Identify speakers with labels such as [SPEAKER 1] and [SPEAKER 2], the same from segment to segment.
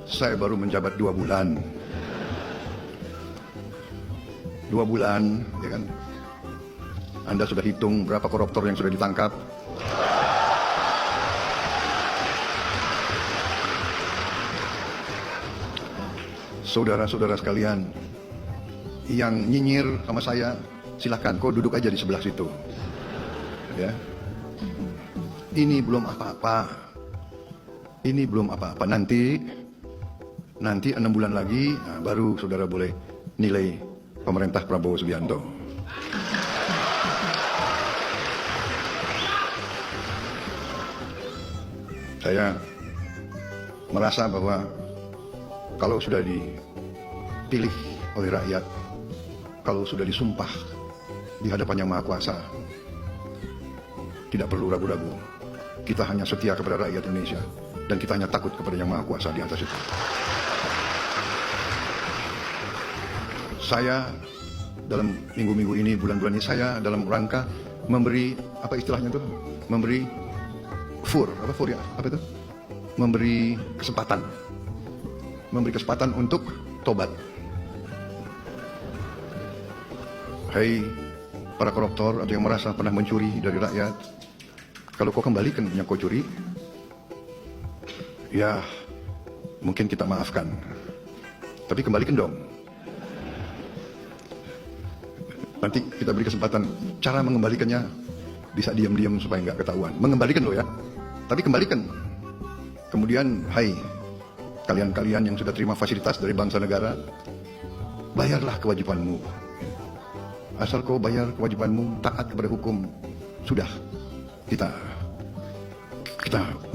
[SPEAKER 1] Saya baru menjabat 2 bulan. 2 bulan, ya kan? Anda sudah hitung berapa koruptor yang sudah ditangkap? Saudara-saudara sekalian, yang nyinyir sama saya, silahkan, kau duduk aja di sebelah situ. Ya. Ini belum apa-apa. Ini belum apa-apa. Nanti 6 bulan lagi, baru saudara boleh nilai pemerintah Prabowo Subianto. Saya merasa bahwa kalau sudah dipilih oleh rakyat, kalau sudah disumpah di hadapan Yang Maha Kuasa, tidak perlu ragu-ragu. Kita hanya setia kepada rakyat Indonesia dan kita hanya takut kepada Yang Maha Kuasa di atas itu. Saya dalam minggu-minggu ini, bulan-bulan ini, saya dalam rangka memberi, apa istilahnya tuh? Memberi memberi kesempatan untuk tobat. Hai para koruptor atau yang merasa pernah mencuri dari rakyat, kalau kau kembalikan yang kau curi, ya mungkin kita maafkan, tapi kembalikan dong. Nanti kita beri kesempatan. Cara mengembalikannya bisa diam-diam supaya nggak ketahuan. Mengembalikan loh ya, tapi kembalikan. Kemudian, hai kalian-kalian yang sudah terima fasilitas dari bangsa negara, bayarlah kewajibanmu. Asal kau bayar kewajibanmu, taat kepada hukum, sudah kita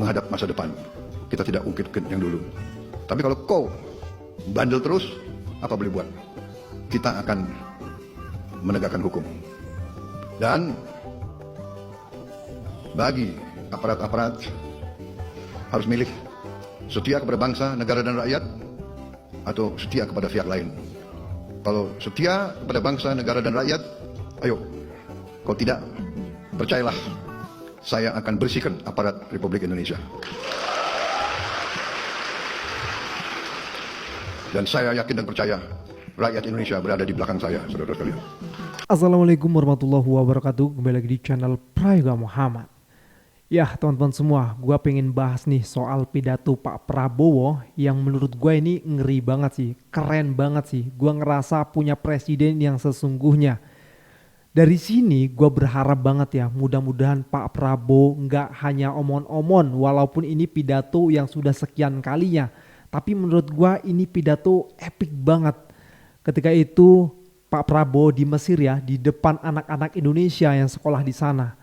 [SPEAKER 1] menghadap masa depan. Kita tidak ungkit-ungkit yang dulu. Tapi kalau kau bandel terus, apa boleh buat? Kita akan menegakkan hukum. Dan bagi aparat-aparat, harus milih setia kepada bangsa, negara dan rakyat, atau setia kepada pihak lain. Kalau setia kepada bangsa, negara dan rakyat, ayo. Kalau tidak, percayalah, saya akan bersihkan aparat Republik Indonesia. Dan saya yakin dan percaya, rakyat Indonesia berada di belakang saya, saudara sekalian.
[SPEAKER 2] Assalamualaikum warahmatullahi wabarakatuh. Kembali lagi di channel Prayoga Muhammad. Ya teman-teman semua, gue pengen bahas nih soal pidato Pak Prabowo yang menurut gue ini ngeri banget sih, keren banget sih. Gue ngerasa punya presiden yang sesungguhnya. Dari sini gue berharap banget ya, mudah-mudahan Pak Prabowo nggak hanya omon-omon walaupun ini pidato yang sudah sekian kalinya. Tapi menurut gue ini pidato epic banget. Ketika itu Pak Prabowo di Mesir ya, di depan anak-anak Indonesia yang sekolah di sana.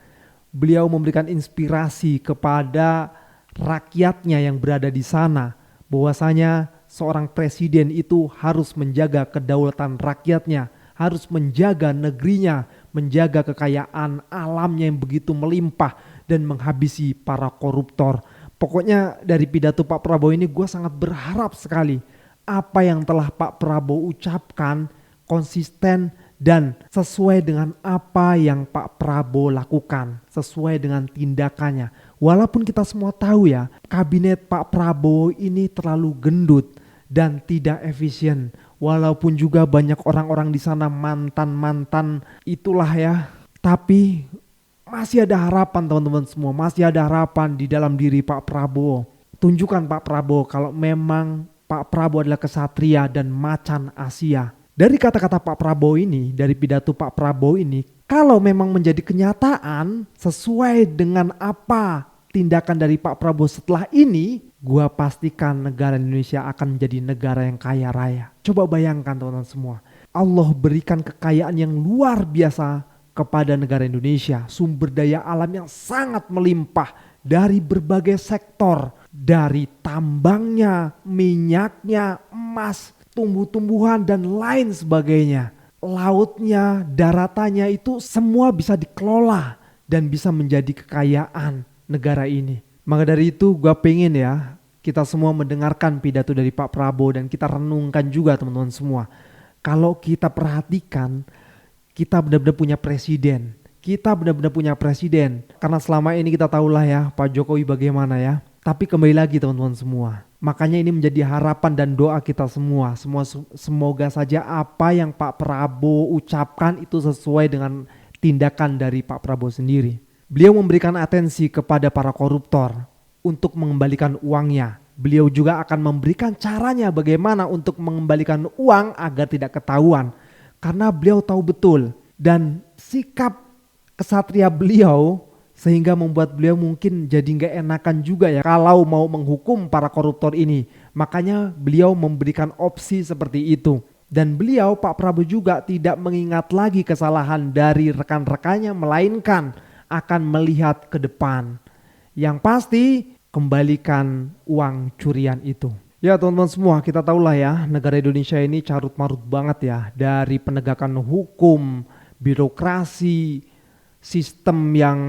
[SPEAKER 2] Beliau memberikan inspirasi kepada rakyatnya yang berada di sana, bahwasanya seorang presiden itu harus menjaga kedaulatan rakyatnya, harus menjaga negerinya, menjaga kekayaan alamnya yang begitu melimpah dan menghabisi para koruptor. Pokoknya dari pidato Pak Prabowo ini gue sangat berharap sekali apa yang telah Pak Prabowo ucapkan konsisten dan sesuai dengan apa yang Pak Prabowo lakukan, sesuai dengan tindakannya. Walaupun kita semua tahu ya, kabinet Pak Prabowo ini terlalu gendut dan tidak efisien. Walaupun juga banyak orang-orang di sana mantan-mantan itulah ya. Tapi masih ada harapan teman-teman semua, masih ada harapan di dalam diri Pak Prabowo. Tunjukkan Pak Prabowo kalau memang Pak Prabowo adalah kesatria dan macan Asia. Dari kata-kata Pak Prabowo ini, dari pidato Pak Prabowo ini, kalau memang menjadi kenyataan sesuai dengan apa tindakan dari Pak Prabowo setelah ini, gua pastikan negara Indonesia akan menjadi negara yang kaya raya. Coba bayangkan teman-teman semua, Allah berikan kekayaan yang luar biasa kepada negara Indonesia, sumber daya alam yang sangat melimpah dari berbagai sektor, dari tambangnya, minyaknya, emas, tumbuh-tumbuhan dan lain sebagainya. Lautnya, daratannya itu semua bisa dikelola dan bisa menjadi kekayaan negara ini. Maka dari itu gue pengen ya kita semua mendengarkan pidato dari Pak Prabowo dan kita renungkan juga teman-teman semua. Kalau kita perhatikan, kita benar-benar punya presiden. Kita benar-benar punya presiden. Karena selama ini kita tahulah ya Pak Jokowi bagaimana ya. Tapi kembali lagi teman-teman semua, Makanya ini menjadi harapan dan doa kita semua. Semoga saja apa yang Pak Prabowo ucapkan itu sesuai dengan tindakan dari Pak Prabowo sendiri. Beliau memberikan atensi kepada para koruptor untuk mengembalikan uangnya. Beliau juga akan memberikan caranya bagaimana untuk mengembalikan uang agar tidak ketahuan. Karena beliau tahu betul dan sikap kesatria beliau sehingga membuat beliau mungkin jadi nggak enakan juga ya kalau mau menghukum para koruptor ini. Makanya beliau memberikan opsi seperti itu. Dan beliau Pak Prabowo juga tidak mengingat lagi kesalahan dari rekan-rekannya, melainkan akan melihat ke depan. Yang pasti kembalikan uang curian itu. Ya teman-teman semua, kita tahulah ya negara Indonesia ini carut marut banget ya. Dari penegakan hukum, birokrasi, sistem yang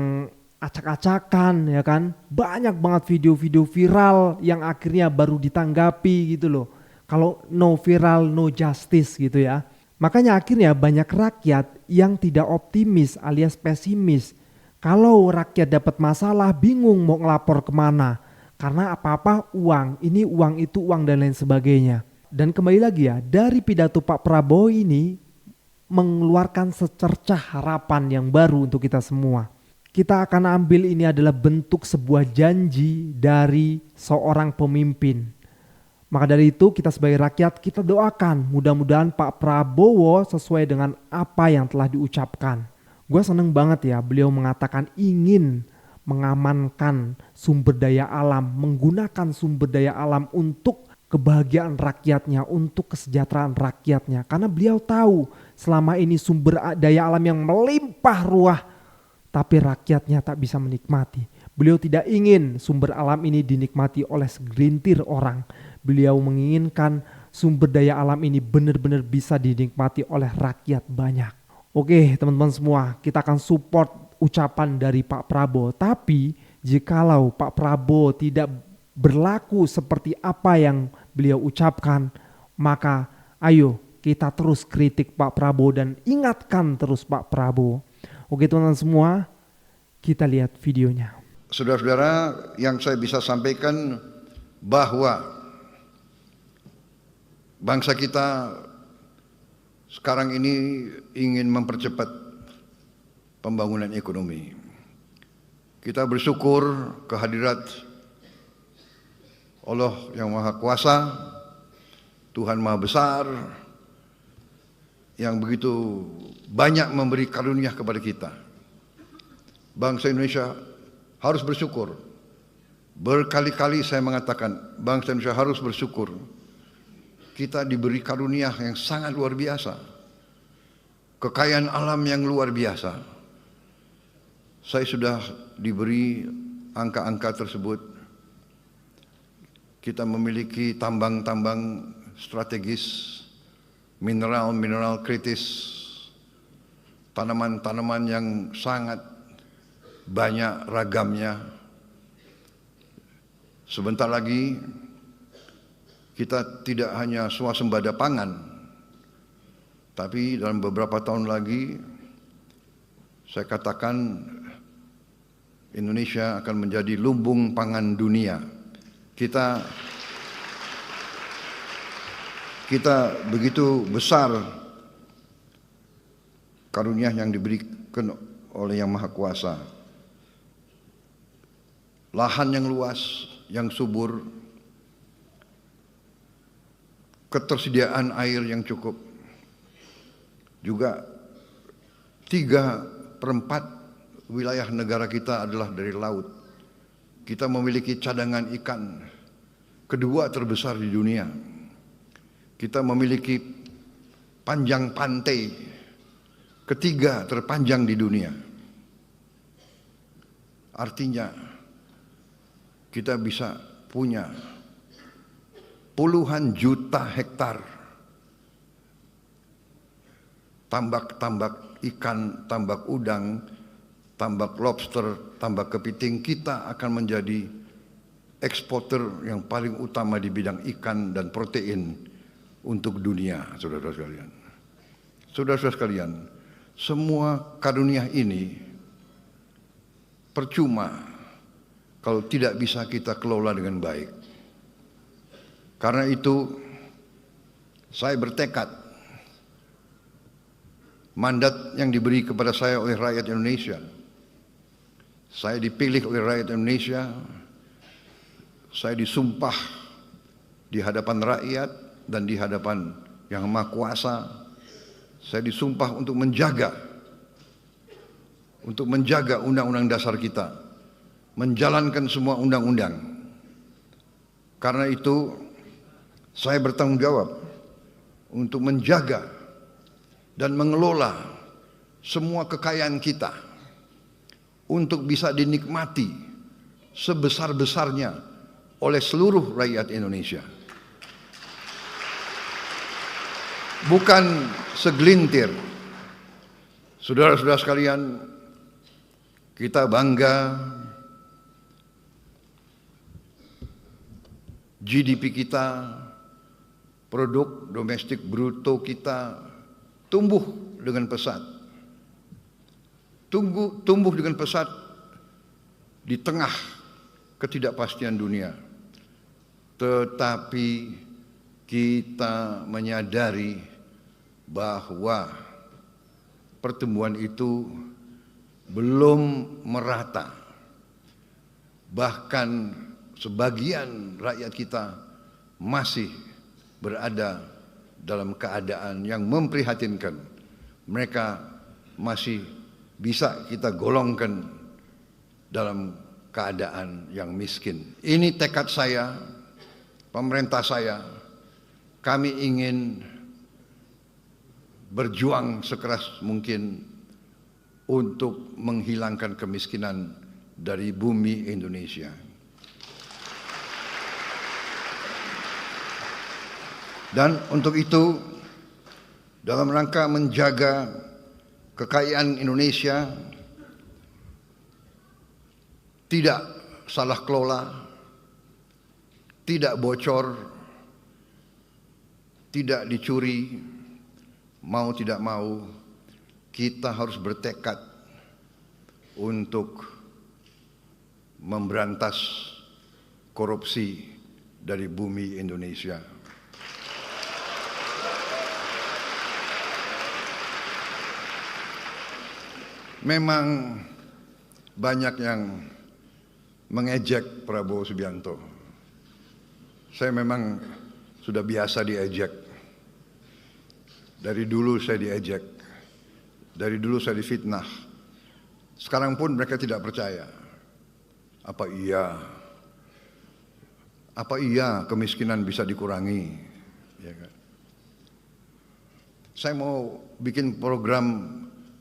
[SPEAKER 2] acak-acakan ya kan. Banyak banget video-video viral yang akhirnya baru ditanggapi gitu loh. Kalau no viral no justice gitu ya. Makanya akhirnya banyak rakyat yang tidak optimis alias pesimis. Kalau rakyat dapat masalah bingung mau ngelapor kemana. Karena apa-apa uang, ini uang itu uang dan lain sebagainya. Dan kembali lagi ya, dari pidato Pak Prabowo ini mengeluarkan secercah harapan yang baru untuk kita semua. Kita akan ambil ini adalah bentuk sebuah janji dari seorang pemimpin. Maka dari itu kita sebagai rakyat kita doakan mudah-mudahan Pak Prabowo sesuai dengan apa yang telah diucapkan. Gue seneng banget ya beliau mengatakan ingin mengamankan sumber daya alam, menggunakan sumber daya alam untuk kebahagiaan rakyatnya, untuk kesejahteraan rakyatnya. Karena beliau tahu selama ini sumber daya alam yang melimpah ruah, tapi rakyatnya tak bisa menikmati. Beliau tidak ingin sumber alam ini dinikmati oleh segelintir orang. Beliau menginginkan sumber daya alam ini benar-benar bisa dinikmati oleh rakyat banyak. Oke teman-teman semua, kita akan support ucapan dari Pak Prabowo. Tapi jikalau Pak Prabowo tidak berlaku seperti apa yang beliau ucapkan, maka ayo kita terus kritik Pak Prabowo dan ingatkan terus Pak Prabowo. Oke teman-teman semua, kita lihat videonya.
[SPEAKER 1] Saudara-saudara, yang saya bisa sampaikan bahwa bangsa kita sekarang ini ingin mempercepat pembangunan ekonomi. Kita bersyukur kehadirat Allah yang Maha Kuasa, Tuhan Maha Besar, yang begitu banyak memberi karunia kepada kita. Bangsa Indonesia harus bersyukur. Berkali-kali saya mengatakan bangsa Indonesia harus bersyukur. Kita diberi karunia yang sangat luar biasa. Kekayaan alam yang luar biasa. Saya sudah diberi angka-angka tersebut. Kita memiliki tambang-tambang strategis, mineral-mineral kritis, tanaman-tanaman yang sangat banyak ragamnya. Sebentar lagi kita tidak hanya swasembada pangan, tapi dalam beberapa tahun lagi saya katakan Indonesia akan menjadi lumbung pangan dunia. Kita begitu besar karunia yang diberikan oleh Yang Maha Kuasa. Lahan yang luas, yang subur, ketersediaan air yang cukup. Juga 3/4 wilayah negara kita adalah dari laut. Kita memiliki cadangan ikan kedua terbesar di dunia. Kita memiliki panjang pantai ketiga terpanjang di dunia. Artinya kita bisa punya puluhan juta hektar tambak-tambak ikan, tambak udang, tambak lobster, tambak kepiting. Kita akan menjadi eksporter yang paling utama di bidang ikan dan protein untuk dunia, saudara-saudara sekalian. Saudara-saudara sekalian, semua karunia ini percuma kalau tidak bisa kita kelola dengan baik. Karena itu saya bertekad mandat yang diberi kepada saya oleh rakyat Indonesia. Saya dipilih oleh rakyat Indonesia. Saya disumpah di hadapan rakyat dan di hadapan Yang Maha Kuasa. Saya disumpah untuk menjaga undang-undang dasar kita, menjalankan semua undang-undang. Karena itu saya bertanggung jawab untuk menjaga dan mengelola semua kekayaan kita untuk bisa dinikmati sebesar-besarnya oleh seluruh rakyat Indonesia. Bukan segelintir. Saudara-saudara sekalian, kita bangga GDP kita, produk domestik bruto kita tumbuh dengan pesat. Tumbuh dengan pesat di tengah ketidakpastian dunia. Tetapi kita menyadari bahwa pertumbuhan itu belum merata. Bahkan sebagian rakyat kita masih berada dalam keadaan yang memprihatinkan. Mereka masih bisa kita golongkan dalam keadaan yang miskin. Ini tekad saya, pemerintah saya. Kami ingin berjuang sekeras mungkin untuk menghilangkan kemiskinan dari bumi Indonesia. Dan untuk itu, dalam rangka menjaga kekayaan Indonesia tidak salah kelola, tidak bocor, tidak dicuri, mau tidak mau kita harus bertekad untuk memberantas korupsi dari bumi Indonesia. Memang banyak yang mengejek Prabowo Subianto. Saya memang sudah biasa diejek. Dari dulu saya diejek. Dari dulu saya difitnah. Sekarang pun mereka tidak percaya. Apa iya kemiskinan bisa dikurangi? Ya kan? Saya mau bikin program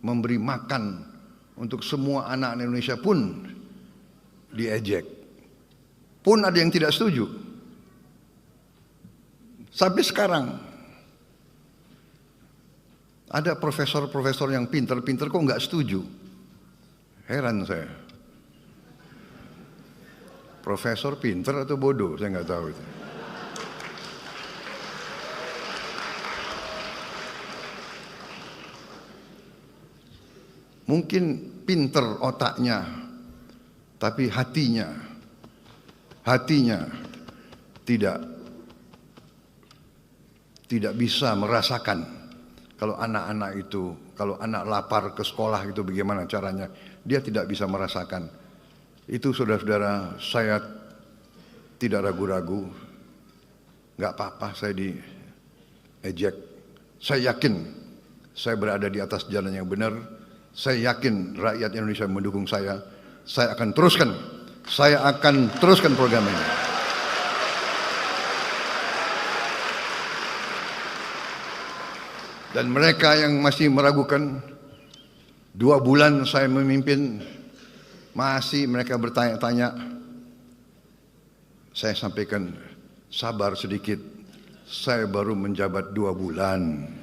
[SPEAKER 1] memberi makan untuk semua anak Indonesia pun diejek. Pun ada yang tidak setuju. Sampai sekarang ada profesor-profesor yang pintar-pintar kok nggak setuju. Heran saya. Profesor pintar atau bodoh, saya nggak tahu itu. Mungkin pinter otaknya, tapi hatinya tidak bisa merasakan kalau anak-anak itu, kalau anak lapar ke sekolah itu bagaimana caranya, dia tidak bisa merasakan. Itu saudara-saudara, saya tidak ragu-ragu, nggak apa-apa saya diejek. Saya yakin saya berada di atas jalan yang benar. Saya yakin rakyat Indonesia mendukung saya. Saya akan teruskan program ini. Dan mereka yang masih meragukan, 2 bulan saya memimpin, masih mereka bertanya-tanya. Saya sampaikan, sabar sedikit, saya baru menjabat 2 bulan.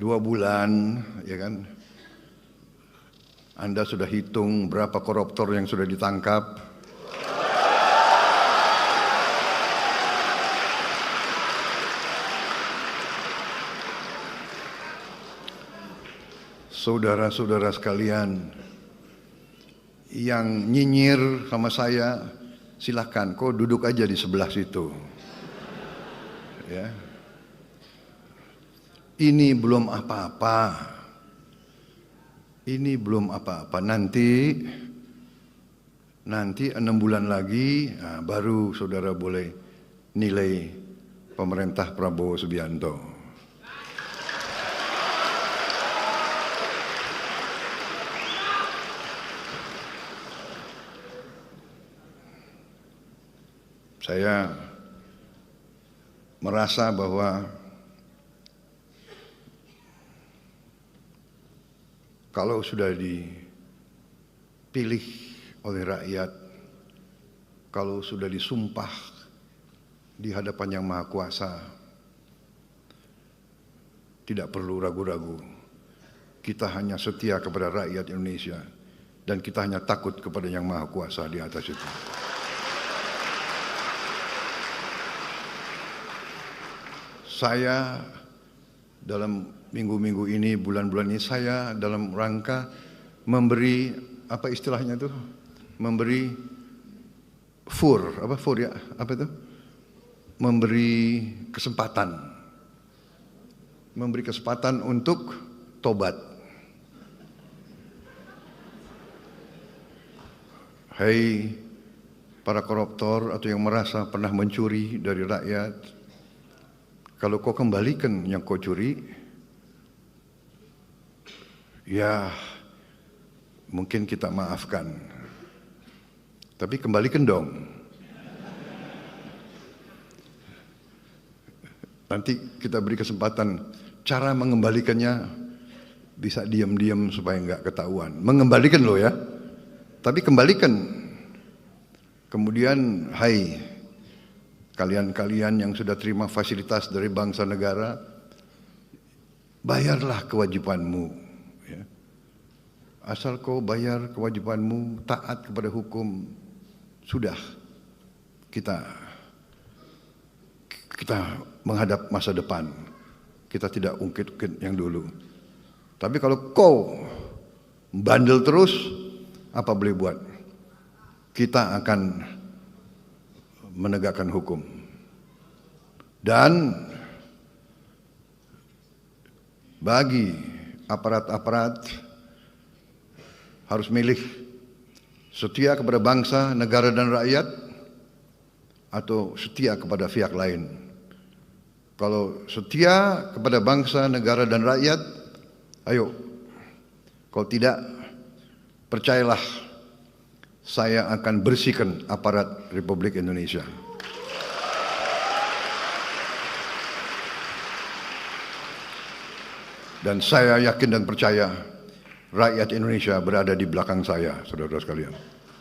[SPEAKER 1] 2 bulan, ya kan? Anda sudah hitung berapa koruptor yang sudah ditangkap? Saudara-saudara sekalian, yang nyinyir sama silahkan kau duduk aja di sebelah situ. Ya. Ini belum apa-apa. Ini belum apa-apa. Nanti 6 bulan lagi baru saudara boleh nilai pemerintah Prabowo Subianto. Saya merasa bahwa kalau sudah dipilih oleh rakyat, kalau sudah disumpah di hadapan Yang Maha Kuasa, tidak perlu ragu-ragu. Kita hanya setia kepada rakyat Indonesia dan kita hanya takut kepada Yang Maha Kuasa di atas itu. Saya dalam minggu-minggu ini, bulan-bulan ini, saya dalam rangka memberi, apa istilahnya itu? Memberi memberi kesempatan untuk tobat. Hai para koruptor atau yang merasa pernah mencuri dari rakyat, kalau kau kembalikan yang kau curi, ya mungkin kita maafkan. Tapi kembalikan dong. Nanti kita beri kesempatan. Cara mengembalikannya bisa diam-diam supaya nggak ketahuan. Mengembalikan loh ya. Tapi kembalikan. Kemudian, hai kalian-kalian yang sudah terima fasilitas dari bangsa negara, bayarlah kewajibanmu. Ya. Asal kau bayar kewajibanmu, taat kepada hukum, sudah kita menghadap masa depan. Kita tidak ungkit-ungkit yang dulu. Tapi kalau kau bandel terus, apa boleh buat? Kita akan menegakkan hukum. Dan bagi aparat-aparat harus milih setia kepada bangsa, negara dan rakyat atau setia kepada pihak lain. Kalau setia kepada bangsa, negara dan rakyat, ayo. Kalau tidak, percayalah, saya akan bersihkan aparat Republik Indonesia. Dan saya yakin dan percaya rakyat Indonesia berada di belakang saya, saudara-saudara sekalian.